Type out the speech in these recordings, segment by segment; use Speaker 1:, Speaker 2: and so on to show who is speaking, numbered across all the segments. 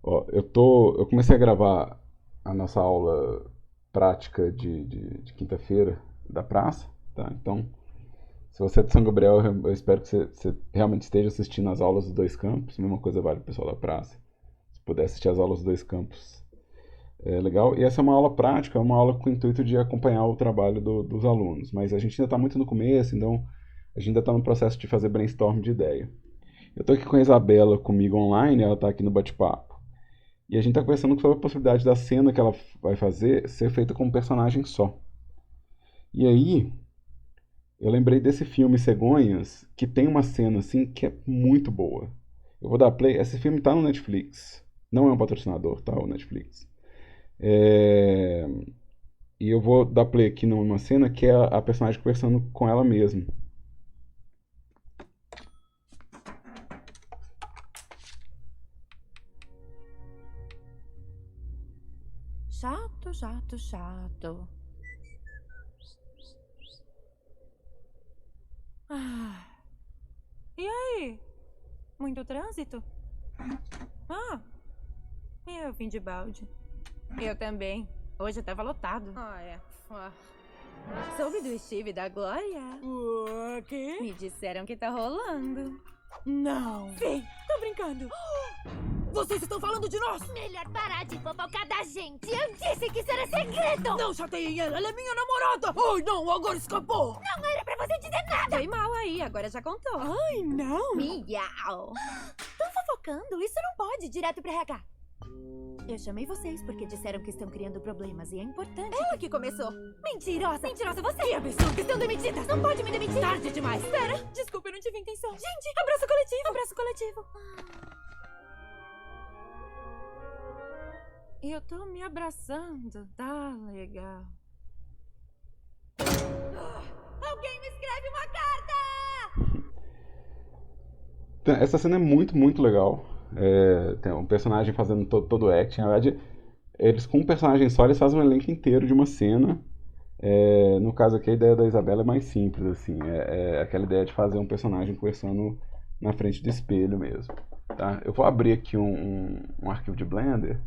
Speaker 1: Ó, eu comecei a gravar a nossa aula prática de quinta-feira da praça, tá? Então, se você é de São Gabriel, eu espero que você realmente esteja assistindo as aulas dos dois campos. A mesma coisa vale para o pessoal da praça. Se puder assistir as aulas dos dois campos, é legal. E essa é uma aula prática, é uma aula com o intuito de acompanhar o trabalho dos alunos. Mas a gente ainda está muito no começo, então a gente ainda está no processo de fazer brainstorm de ideia. Eu estou aqui com a Isabela comigo online, ela está aqui no bate-papo. E a gente está conversando sobre a possibilidade da cena que ela vai fazer ser feita com um personagem só. E aí, eu lembrei desse filme Cegonhas, que tem uma cena assim que é muito boa. Eu vou dar play. Esse filme tá no Netflix. Não é um patrocinador, tá? O Netflix. É, e eu vou dar play aqui numa cena que é a personagem conversando com ela mesma.
Speaker 2: Chato, chato, chato. Ah, e aí? Muito trânsito? Ah, eu vim de balde. Eu também. Hoje tava lotado.
Speaker 3: Ah, é. Soube do Steve e da Glória?
Speaker 2: O quê?
Speaker 3: Me disseram que tá rolando.
Speaker 2: Não.
Speaker 3: Sim, tô brincando.
Speaker 2: Vocês estão falando de nós!
Speaker 4: Melhor parar de fofocar da gente. Eu disse que isso era segredo.
Speaker 2: Não chateiem ela, ela é minha namorada! Ai, não, agora escapou!
Speaker 4: Não era pra você dizer nada.
Speaker 3: Foi mal aí, agora já contou.
Speaker 2: Ai, não!
Speaker 4: Miau. Estão fofocando? Isso não pode. Direto pra RH. Eu chamei vocês porque disseram que estão criando problemas e é importante.
Speaker 3: Ela que começou.
Speaker 4: Mentirosa.
Speaker 3: Mentirosa você.
Speaker 2: Que absurdo!
Speaker 4: Estão demitidas. Não pode me demitir.
Speaker 2: Tarde demais!
Speaker 3: Pera, desculpa, eu não tive intenção.
Speaker 4: Gente,
Speaker 3: Abraço coletivo.
Speaker 4: abraço coletivo.
Speaker 2: E eu tô me abraçando, tá legal.
Speaker 4: Alguém me escreve uma carta.
Speaker 1: Então, essa cena é muito, muito legal. É, tem um personagem fazendo todo o acting. Na verdade, eles com um personagem só, eles fazem um elenco inteiro de uma cena. É, no caso aqui, a ideia da Isabela é mais simples, assim. É aquela ideia de fazer um personagem conversando na frente do espelho mesmo. Tá? Eu vou abrir aqui um arquivo de Blender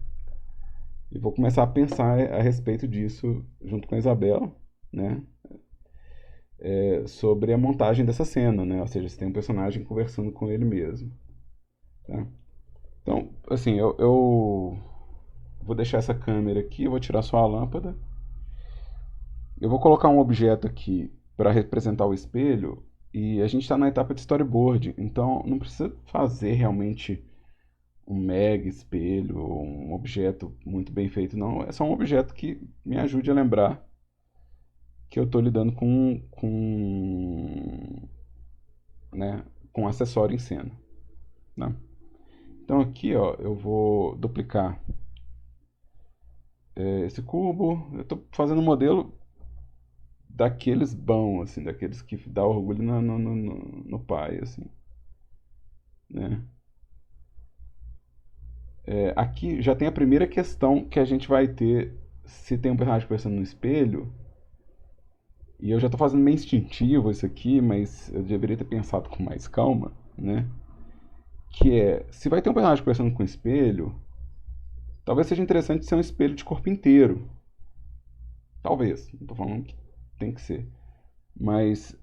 Speaker 1: e vou começar a pensar a respeito disso junto com a Isabela, né? Sobre a montagem dessa cena, né? Ou seja, você tem um personagem conversando com ele mesmo. Tá? Então, assim, eu vou deixar essa câmera aqui, eu vou tirar só a lâmpada. Eu vou colocar um objeto aqui para representar o espelho e a gente está na etapa de storyboard, então não precisa fazer realmente um mega espelho, um objeto muito bem feito, não. É só um objeto que me ajude a lembrar que eu estou lidando né, com um acessório em cena. Né? Então aqui, ó, eu vou duplicar esse cubo. Eu estou fazendo um modelo daqueles bons, assim, daqueles que dá orgulho no pai, assim. Né? Aqui já tem a primeira questão que a gente vai ter se tem um personagem conversando no espelho. E eu já estou fazendo meio instintivo isso aqui, mas eu deveria ter pensado com mais calma, né? Que se vai ter um personagem conversando com o espelho, talvez seja interessante ser um espelho de corpo inteiro. Talvez, não estou falando que tem que ser. Mas,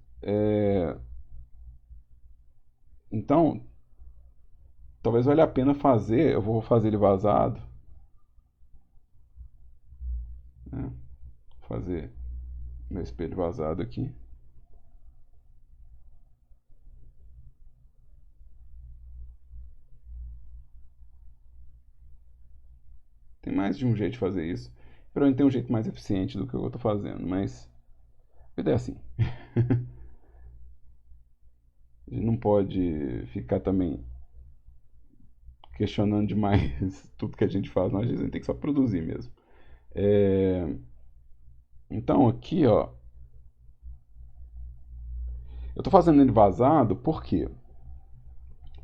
Speaker 1: então, talvez valha a pena fazer, eu vou fazer ele vazado. Né? Fazer meu espelho vazado aqui. Tem mais de um jeito de fazer isso. Provavelmente tem um jeito mais eficiente do que eu estou fazendo, mas a ideia é assim. A gente não pode ficar também questionando demais tudo que a gente faz, não. Às vezes a gente tem que só produzir mesmo. Então aqui, ó, eu estou fazendo ele vazado, por quê?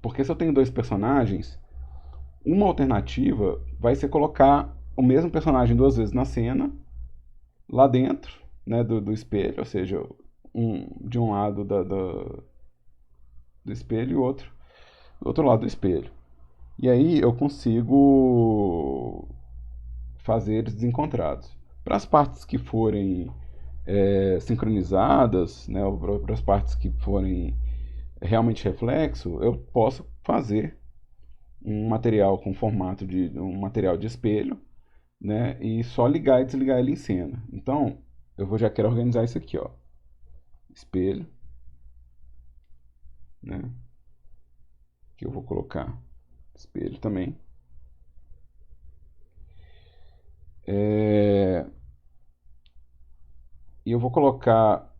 Speaker 1: Porque se eu tenho dois personagens, uma alternativa vai ser colocar o mesmo personagem duas vezes na cena, lá dentro, né, do espelho, ou seja, de um lado do espelho e o outro do outro lado do espelho. E aí eu consigo fazer eles desencontrados. Para as partes que forem sincronizadas, né, para as partes que forem realmente reflexo, eu posso fazer um material com formato de um material de espelho, né, e só ligar e desligar ele em cena. Então, já quero organizar isso aqui, ó. Espelho, né? Que eu vou colocar espelho também. E eu vou colocar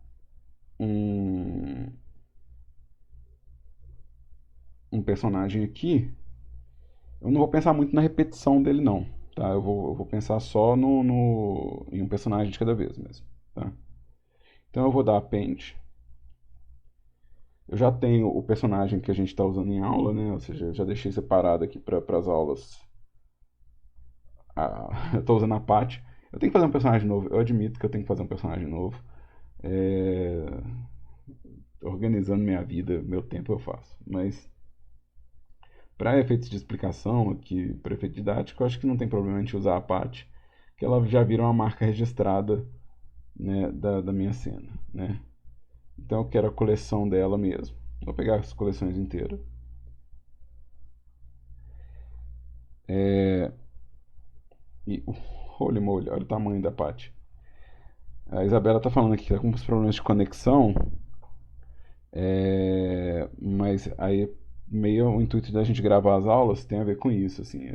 Speaker 1: um, um personagem aqui. Eu não vou pensar muito na repetição dele, não. Tá? Eu vou pensar só em um personagem de cada vez mesmo. Tá? Então eu vou dar Paint. Eu já tenho o personagem que a gente está usando em aula, né? Ou seja, eu já deixei separado aqui para as aulas. Eu estou usando a Paty. Eu tenho que fazer um personagem novo. Eu admito que eu tenho que fazer um personagem novo. Organizando minha vida, meu tempo eu faço. Mas para efeitos de explicação aqui, para efeito didático, eu acho que não tem problema a gente usar a Paty, que ela já vira uma marca registrada, né, da minha cena, né? Então eu quero a coleção dela mesmo. Vou pegar as coleções inteiras. E holy moly, olha o tamanho da Paty. A Isabela tá falando aqui que tá com uns problemas de conexão. Mas aí meio o intuito da gente gravar as aulas tem a ver com isso, assim,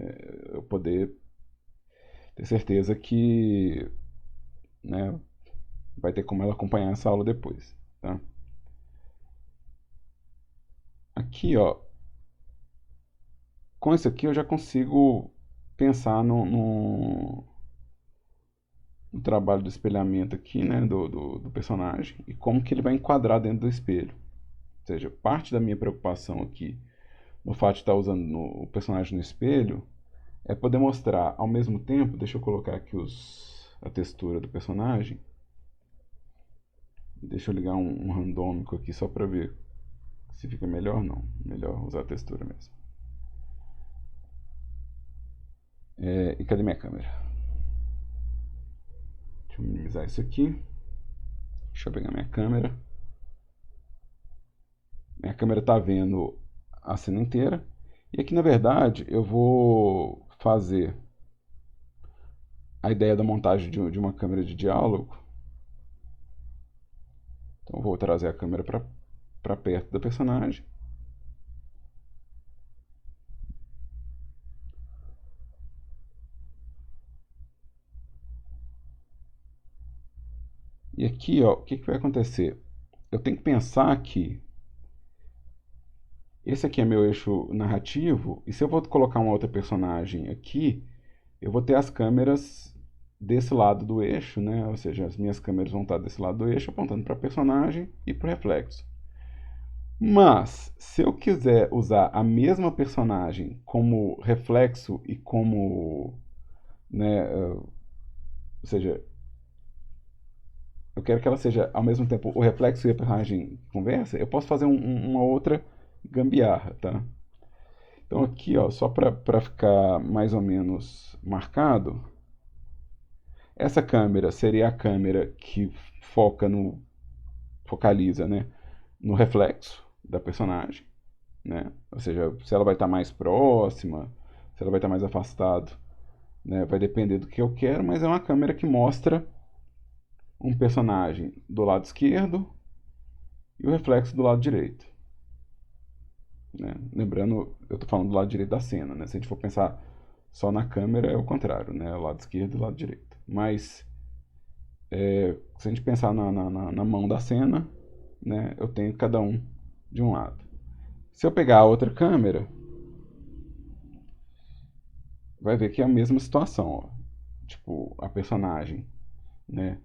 Speaker 1: eu poder ter certeza que, né, vai ter como ela acompanhar essa aula depois, tá? Aqui, ó, com isso aqui eu já consigo pensar no trabalho do espelhamento aqui, né, do personagem e como que ele vai enquadrar dentro do espelho. Ou seja, parte da minha preocupação aqui no fato de estar usando o personagem no espelho é poder mostrar ao mesmo tempo. Deixa eu colocar aqui a textura do personagem. Deixa eu ligar um randômico aqui só para ver se fica melhor. Não, melhor usar a textura mesmo. E cadê minha câmera? Deixa eu minimizar isso aqui. Deixa eu pegar minha câmera. Minha câmera está vendo a cena inteira. E aqui, na verdade, eu vou fazer a ideia da montagem de uma câmera de diálogo. Então, eu vou trazer a câmera para perto da personagem. E aqui, ó, o que vai acontecer? Eu tenho que pensar que esse aqui é meu eixo narrativo, e se eu vou colocar uma outra personagem aqui, eu vou ter as câmeras desse lado do eixo, né? Ou seja, as minhas câmeras vão estar desse lado do eixo, apontando para a personagem e para o reflexo. Mas, se eu quiser usar a mesma personagem como reflexo e como, né, ou seja, eu quero que ela seja ao mesmo tempo o reflexo e a personagem conversa, eu posso fazer uma outra gambiarra, tá? Então aqui, ó, só para ficar mais ou menos marcado, essa câmera seria a câmera que focaliza, né, no reflexo da personagem, né? Ou seja, se ela vai estar mais próxima, se ela vai estar mais afastado, né, vai depender do que eu quero, mas é uma câmera que mostra um personagem do lado esquerdo e o reflexo do lado direito. Né? Lembrando, eu estou falando do lado direito da cena, né? Se a gente for pensar só na câmera, é o contrário, né? O lado esquerdo e o lado direito. Mas, se a gente pensar na mão da cena, né? Eu tenho cada um de um lado. Se eu pegar a outra câmera, vai ver que é a mesma situação, ó. Tipo, a personagem, né,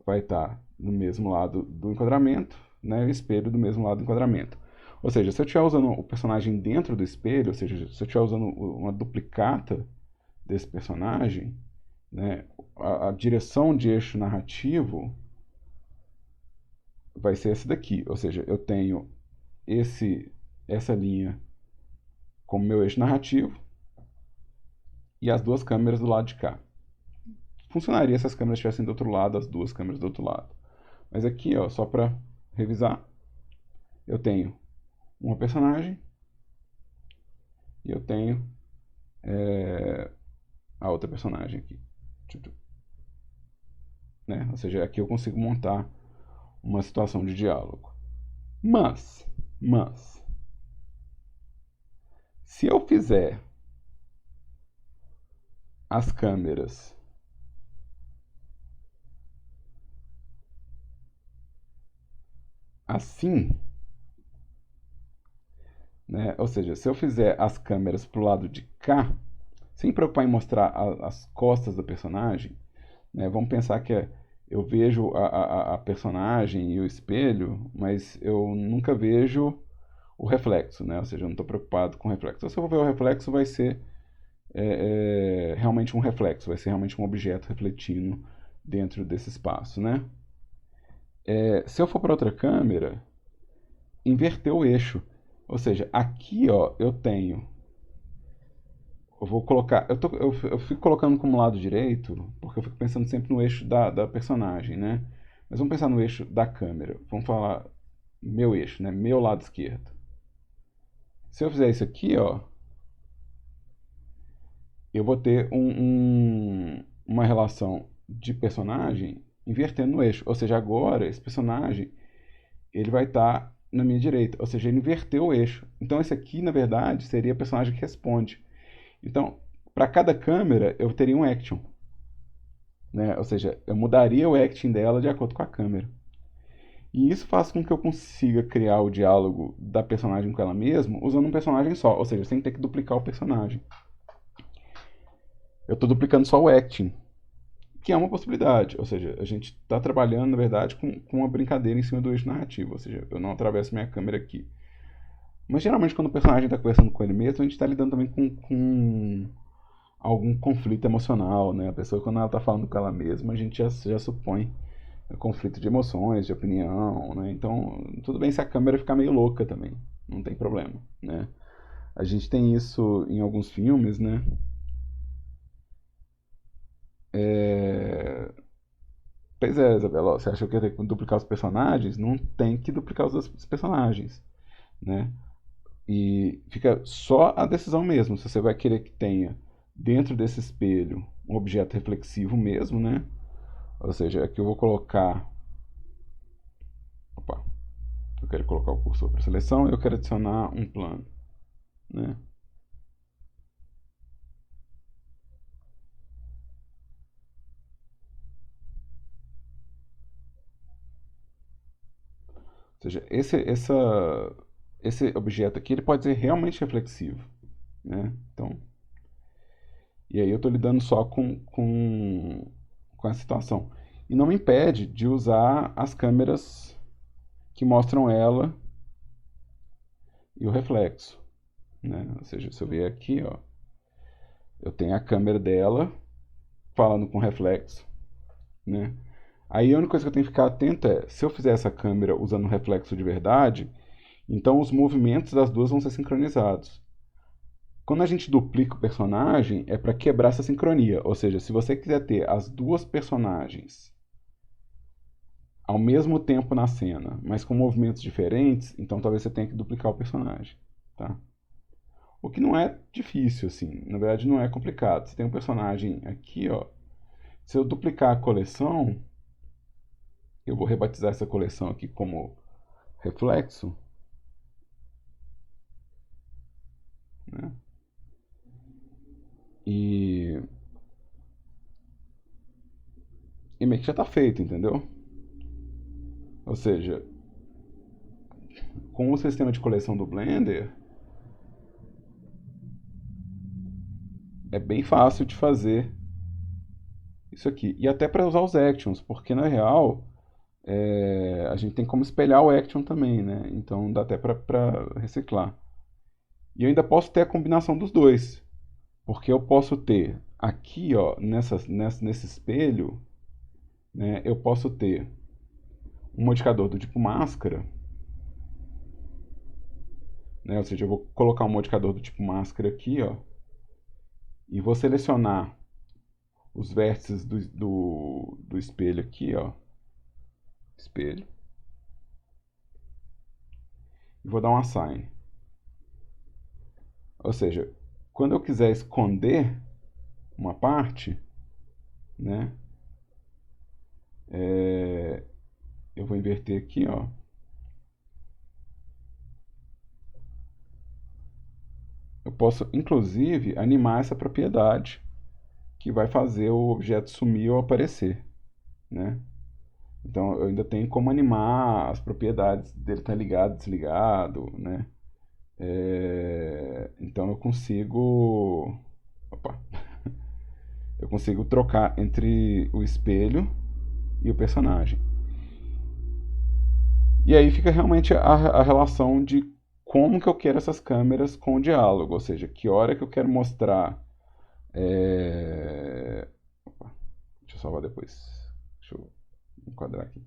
Speaker 1: vai estar no mesmo lado do enquadramento, né, o espelho do mesmo lado do enquadramento. Ou seja, se eu estiver usando o personagem dentro do espelho, ou seja, se eu estiver usando uma duplicata desse personagem, né, a direção de eixo narrativo vai ser essa daqui. Ou seja, eu tenho essa linha como meu eixo narrativo, e as duas câmeras do lado de cá. Funcionaria se as câmeras estivessem do outro lado, as duas câmeras do outro lado. Mas aqui, ó, só para revisar, eu tenho uma personagem e eu tenho a outra personagem aqui. Né? Ou seja, aqui eu consigo montar uma situação de diálogo. Mas, se eu fizer as câmeras assim, né? Ou seja, se eu fizer as câmeras pro lado de cá, sem preocupar em mostrar as costas da personagem, né? Vamos pensar que eu vejo a personagem e o espelho, mas eu nunca vejo o reflexo, né? Ou seja, eu não estou preocupado com o reflexo. Então, se eu vou ver o reflexo, vai ser realmente um reflexo, vai ser realmente um objeto refletindo dentro desse espaço, né? Se eu for para outra câmera, inverter o eixo. Ou seja, aqui, ó, eu tenho. Eu vou colocar. Eu fico colocando como lado direito, porque eu fico pensando sempre no eixo da personagem, né? Mas vamos pensar no eixo da câmera. Vamos falar meu eixo, né? Meu lado esquerdo. Se eu fizer isso aqui, ó, eu vou ter uma relação de personagem invertendo no eixo. Ou seja, agora esse personagem ele vai estar na minha direita. Ou seja, ele inverteu o eixo. Então esse aqui, na verdade, seria a personagem que responde. Então, para cada câmera, eu teria um action. Né? Ou seja, eu mudaria o acting dela de acordo com a câmera. E isso faz com que eu consiga criar o diálogo da personagem com ela mesma usando um personagem só. Ou seja, sem ter que duplicar o personagem. Eu estou duplicando só o acting, que é uma possibilidade. Ou seja, a gente está trabalhando, na verdade, com uma brincadeira em cima do eixo narrativo. Ou seja, eu não atravesso minha câmera aqui. Mas geralmente quando o personagem está conversando com ele mesmo, a gente está lidando também com algum conflito emocional, né? A pessoa, quando ela está falando com ela mesma, a gente já supõe conflito de emoções, de opinião, né? Então, tudo bem se a câmera ficar meio louca também, não tem problema, né? A gente tem isso em alguns filmes, né? Pois é, Isabela, ó, você achou que ia ter que duplicar os personagens? Não tem que duplicar os personagens, né? E fica só a decisão mesmo, se você vai querer que tenha dentro desse espelho um objeto reflexivo mesmo, né? Ou seja, aqui eu vou colocar... Opa, eu quero colocar o cursor para seleção e eu quero adicionar um plano, né? Ou seja, esse objeto aqui ele pode ser realmente reflexivo, né? Então, e aí eu estou lidando só com a situação. E não me impede de usar as câmeras que mostram ela e o reflexo, né? Ou seja, se eu vier aqui, ó, eu tenho a câmera dela falando com reflexo, né? Aí a única coisa que eu tenho que ficar atento é, se eu fizer essa câmera usando reflexo de verdade, então os movimentos das duas vão ser sincronizados. Quando a gente duplica o personagem, é para quebrar essa sincronia. Ou seja, se você quiser ter as duas personagens ao mesmo tempo na cena, mas com movimentos diferentes, então talvez você tenha que duplicar o personagem, tá? O que não é difícil, assim. Na verdade, não é complicado. Você tem um personagem aqui, ó. Se eu duplicar a coleção, eu vou rebatizar essa coleção aqui como reflexo, né? E meio que já está feito, entendeu? Ou seja, com o sistema de coleção do Blender, é bem fácil de fazer isso aqui. E até para usar os actions, porque na real a gente tem como espelhar o action também, né? Então dá até para reciclar. E eu ainda posso ter a combinação dos dois. Porque eu posso ter aqui, ó, nesse espelho, né, eu posso ter um modificador do tipo máscara, né? Ou seja, eu vou colocar um modificador do tipo máscara aqui, ó, e vou selecionar os vértices do espelho aqui, ó, espelho, e vou dar um assign. Ou seja, quando eu quiser esconder uma parte, né, eu vou inverter aqui, ó. Eu posso, inclusive, animar essa propriedade que vai fazer o objeto sumir ou aparecer, né? Então, eu ainda tenho como animar as propriedades dele estar ligado, desligado, né? Então, eu consigo... Opa! Eu consigo trocar entre o espelho e o personagem. E aí fica realmente a relação de como que eu quero essas câmeras com o diálogo, ou seja, que hora que eu quero mostrar... Opa, deixa eu salvar depois. Deixa eu enquadrar aqui.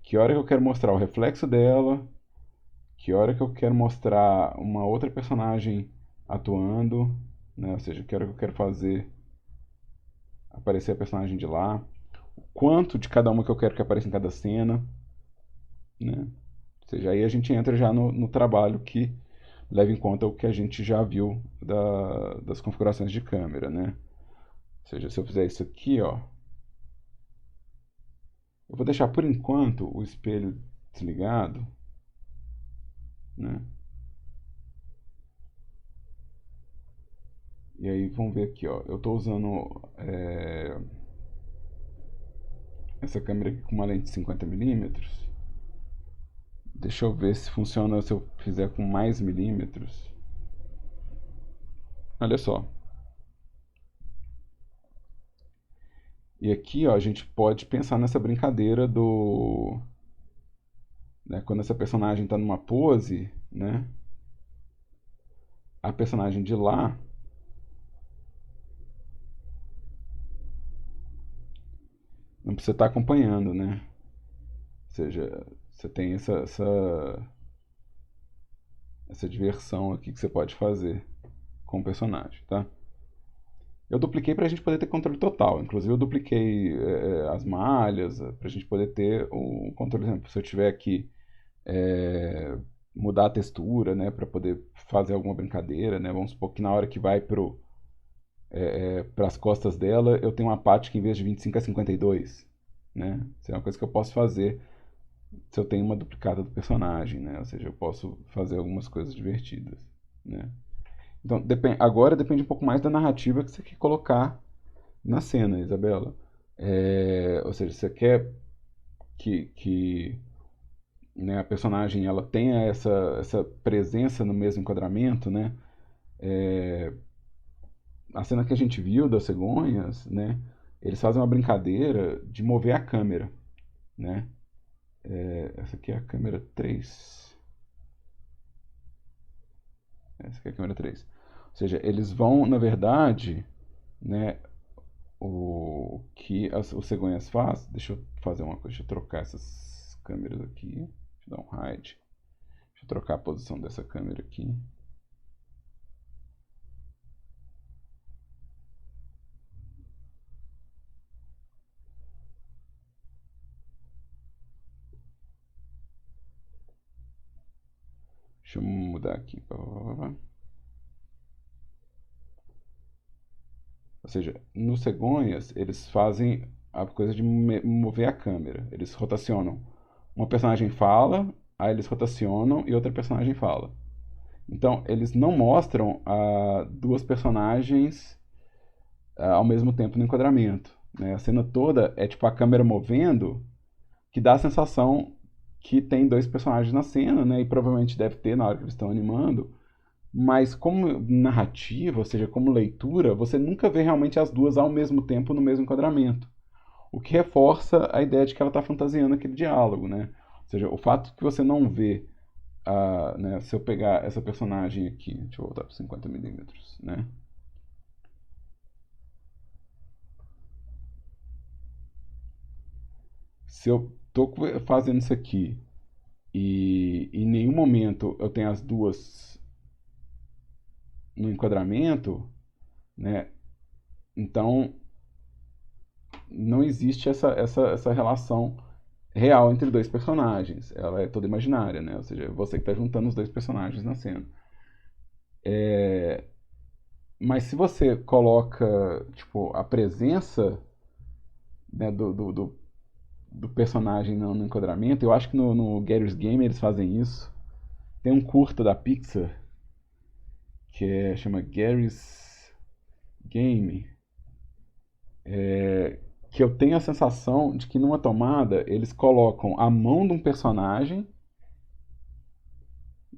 Speaker 1: Que hora que eu quero mostrar o reflexo dela, que hora que eu quero mostrar uma outra personagem atuando, né? Ou seja, que hora que eu quero fazer aparecer a personagem de lá, quanto de cada uma que eu quero que apareça em cada cena, né? Ou seja, aí a gente entra já no trabalho que leva em conta o que a gente já viu das configurações de câmera, né? Ou seja, se eu fizer isso aqui, ó, eu vou deixar por enquanto o espelho desligado, né? E aí vamos ver aqui, ó, eu estou usando essa câmera aqui com uma lente de 50mm. Deixa eu ver se funciona se eu fizer com mais milímetros. Olha só. E aqui, ó, a gente pode pensar nessa brincadeira do... né, quando essa personagem está numa pose, né? A personagem de lá não precisa estar acompanhando, né? Ou seja, você tem essa diversão aqui que você pode fazer com o personagem, tá? Eu dupliquei para a gente poder ter controle total. Inclusive eu dupliquei as malhas para a gente poder ter o controle. Por exemplo, se eu tiver aqui mudar a textura, né, para poder fazer alguma brincadeira, né? Vamos supor que na hora que vai para as costas dela, eu tenho uma parte que em vez de 25 é 52, né? Isso é uma coisa que eu posso fazer se eu tenho uma duplicata do personagem, né? Ou seja, eu posso fazer algumas coisas divertidas, né? Então, agora depende um pouco mais da narrativa que você quer colocar na cena, Isabela. Ou seja, você quer que né, a personagem ela tenha essa presença no mesmo enquadramento, né? A cena que a gente viu das cegonhas, né? Eles fazem uma brincadeira de mover a câmera, né? Essa aqui é a câmera 3. Essa aqui é a câmera 3. Ou seja, eles vão, na verdade, né, o que os cegonhas faz. Deixa eu fazer uma coisa, deixa eu trocar essas câmeras aqui. Deixa eu dar um hide. Deixa eu trocar a posição dessa câmera aqui. Deixa eu mudar aqui. Ou seja, nos cegonhas, eles fazem a coisa de mover a câmera. Eles rotacionam. Uma personagem fala, aí eles rotacionam e outra personagem fala. Então, eles não mostram duas personagens ao mesmo tempo no enquadramento, né? A cena toda é tipo a câmera movendo, que dá a sensação que tem dois personagens na cena, né? E provavelmente deve ter na hora que eles estão animando. Mas como narrativa, ou seja, como leitura, você nunca vê realmente as duas ao mesmo tempo no mesmo enquadramento. O que reforça a ideia de que ela está fantasiando aquele diálogo, né? Ou seja, o fato que você não vê, né, se eu pegar essa personagem aqui, deixa eu voltar para 50mm, né? Se eu estou fazendo isso aqui e em nenhum momento eu tenho as duas no enquadramento, né? Então, não existe essa relação real entre dois personagens. Ela é toda imaginária, né? Ou seja, é você que está juntando os dois personagens na cena. Mas se você coloca, tipo, a presença, né, do personagem no enquadramento, eu acho que no Garry's Game eles fazem isso. Tem um curta da Pixar que chama Garry's Game, que eu tenho a sensação de que numa tomada eles colocam a mão de um personagem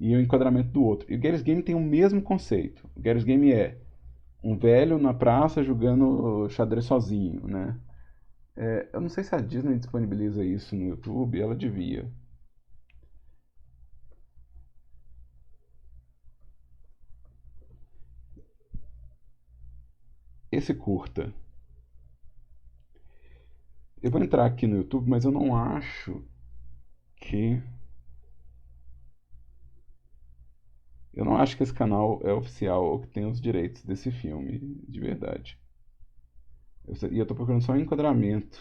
Speaker 1: e o enquadramento do outro. E o Garry's Game tem o mesmo conceito. O Garry's Game é um velho na praça jogando xadrez sozinho, né? Eu não sei se a Disney disponibiliza isso no YouTube, ela devia. Esse curta. Eu vou entrar aqui no YouTube, mas eu não acho que. Eu não acho que esse canal é oficial ou que tem os direitos desse filme, de verdade. E eu tô procurando só um enquadramento.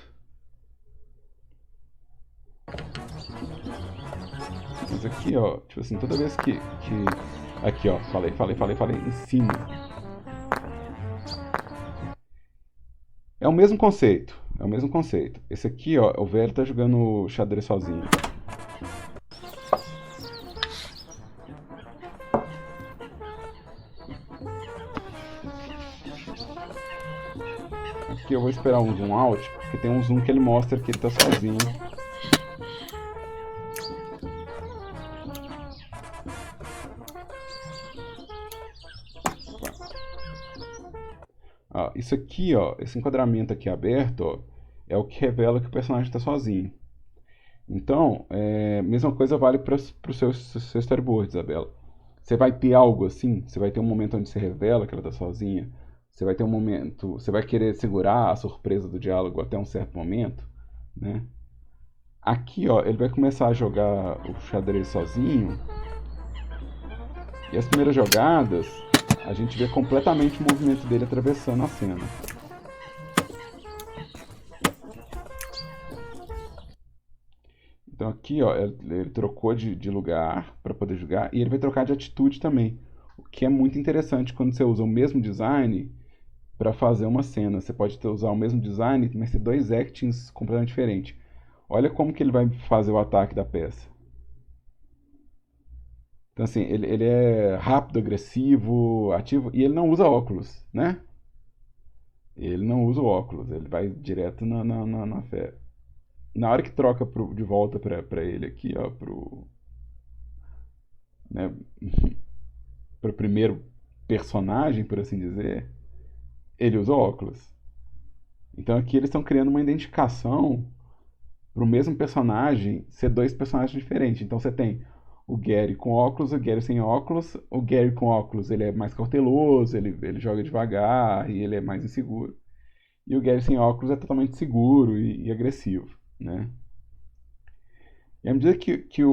Speaker 1: Mas aqui, ó, tipo assim, toda vez que... Aqui, ó, falei, em cima. É o mesmo conceito, é o mesmo conceito. Esse aqui, ó, o velho tá jogando xadrez sozinho. Aqui eu vou esperar um zoom out, porque tem um zoom que ele mostra que ele tá sozinho. Isso aqui, ó, esse enquadramento aqui aberto, ó, é o que revela que o personagem está sozinho. Então, mesma coisa vale para o seu storyboard, Isabela. Você vai ter algo assim, você vai ter um momento onde você revela que ela está sozinha, você vai ter um momento, você vai querer segurar a surpresa do diálogo até um certo momento, né? Aqui, ó, ele vai começar a jogar o xadrez sozinho, e as primeiras jogadas, a gente vê completamente o movimento dele atravessando a cena. Então aqui, ó, ele trocou de lugar para poder jogar e ele vai trocar de atitude também, o que é muito interessante quando você usa o mesmo design para fazer uma cena. Você pode usar o mesmo design, mas ter dois actions completamente diferentes. Olha como que ele vai fazer o ataque da peça. Então assim, ele é rápido, agressivo, ativo e ele não usa óculos, né? Ele não usa o óculos, ele vai direto na fé. Na hora que troca de volta pra ele aqui, ó, né, pro primeiro personagem, por assim dizer, ele usa óculos. Então aqui eles estão criando uma identificação pro mesmo personagem ser dois personagens diferentes. Então você tem o Gary com óculos, o Gary sem óculos. O Gary com óculos ele é mais cauteloso, ele joga devagar e ele é mais inseguro. E o Gary sem óculos é totalmente seguro e agressivo, né? E à medida que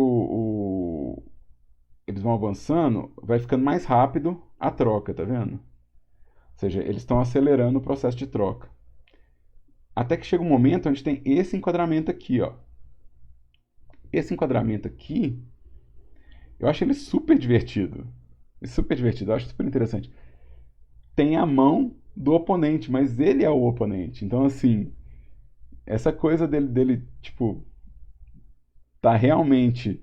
Speaker 1: eles vão avançando, vai ficando mais rápido a troca, tá vendo? Ou seja, eles estão acelerando o processo de troca. Até que chega um momento onde tem esse enquadramento aqui, ó. Esse enquadramento aqui, eu acho ele super divertido. Super divertido, eu acho super interessante. Tem a mão do oponente, mas ele é o oponente. Então, assim, essa coisa dele tipo, tá realmente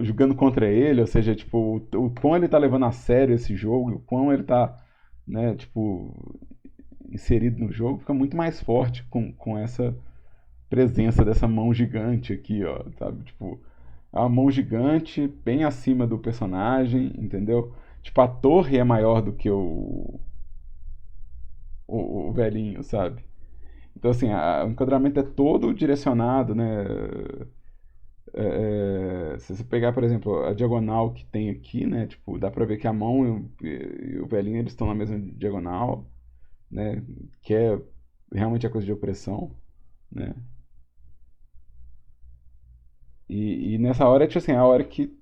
Speaker 1: jogando contra ele, ou seja, tipo, o quão ele tá levando a sério esse jogo, o quão ele tá, né, tipo, inserido no jogo, fica muito mais forte com essa presença dessa mão gigante aqui, ó, sabe? Tipo, é uma mão gigante bem acima do personagem, entendeu? Tipo, a torre é maior do que o velhinho, sabe? Então, assim, o enquadramento é todo direcionado, né? Se você pegar, por exemplo, a diagonal que tem aqui, né? Tipo, dá pra ver que a mão e o velhinho, eles estão na mesma diagonal, né? Que é realmente a coisa de opressão, né? E nessa hora, tipo assim, é a hora que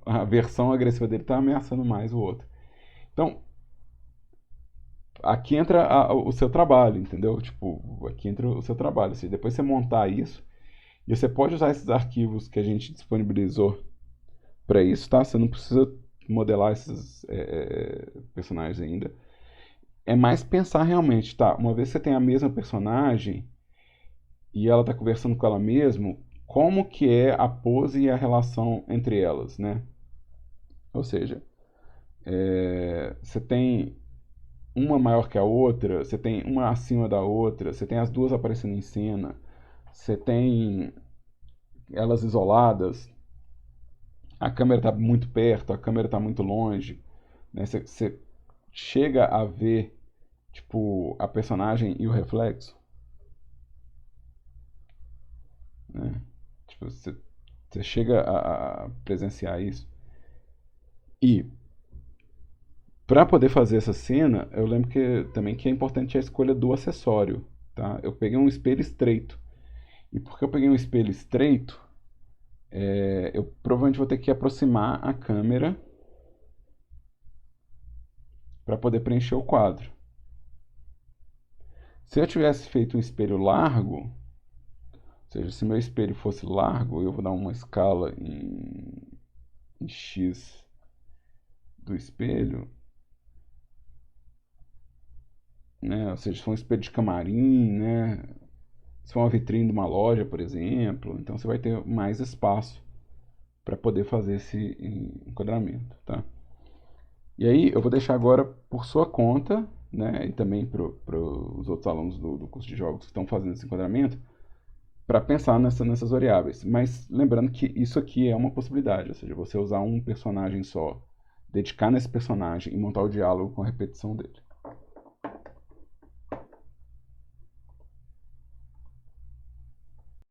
Speaker 1: a versão agressiva dele tá ameaçando mais o outro. Então, aqui entra o seu trabalho, entendeu? Tipo, aqui entra o seu trabalho. Assim, depois você montar isso, e você pode usar esses arquivos que a gente disponibilizou para isso, tá? Você não precisa modelar esses personagens ainda. É mais pensar realmente, tá? Uma vez que você tem a mesma personagem e ela tá conversando com ela mesma, como que é a pose e a relação entre elas, né? Ou seja, você tem uma maior que a outra, você tem uma acima da outra, você tem as duas aparecendo em cena, você tem elas isoladas, a câmera está muito perto, a câmera está muito longe, né? Você chega a ver tipo a personagem e o reflexo, né? Tipo, você chega a presenciar isso. E para poder fazer essa cena, eu lembro que também que é importante a escolha do acessório, tá? Eu peguei um espelho estreito. E porque eu peguei um espelho estreito, eu provavelmente vou ter que aproximar a câmera para poder preencher o quadro. Se eu tivesse feito um espelho largo, ou seja, se meu espelho fosse largo, eu vou dar uma escala em X do espelho, né? Ou seja, se for um espelho de camarim, né? Se for uma vitrine de uma loja, por exemplo, então você vai ter mais espaço para poder fazer esse enquadramento, tá? E aí eu vou deixar agora por sua conta, né, e também para os outros alunos do curso de jogos que estão fazendo esse enquadramento, para pensar nessas variáveis. Mas lembrando que isso aqui é uma possibilidade, ou seja, você usar um personagem só, dedicar nesse personagem e montar o diálogo com a repetição dele.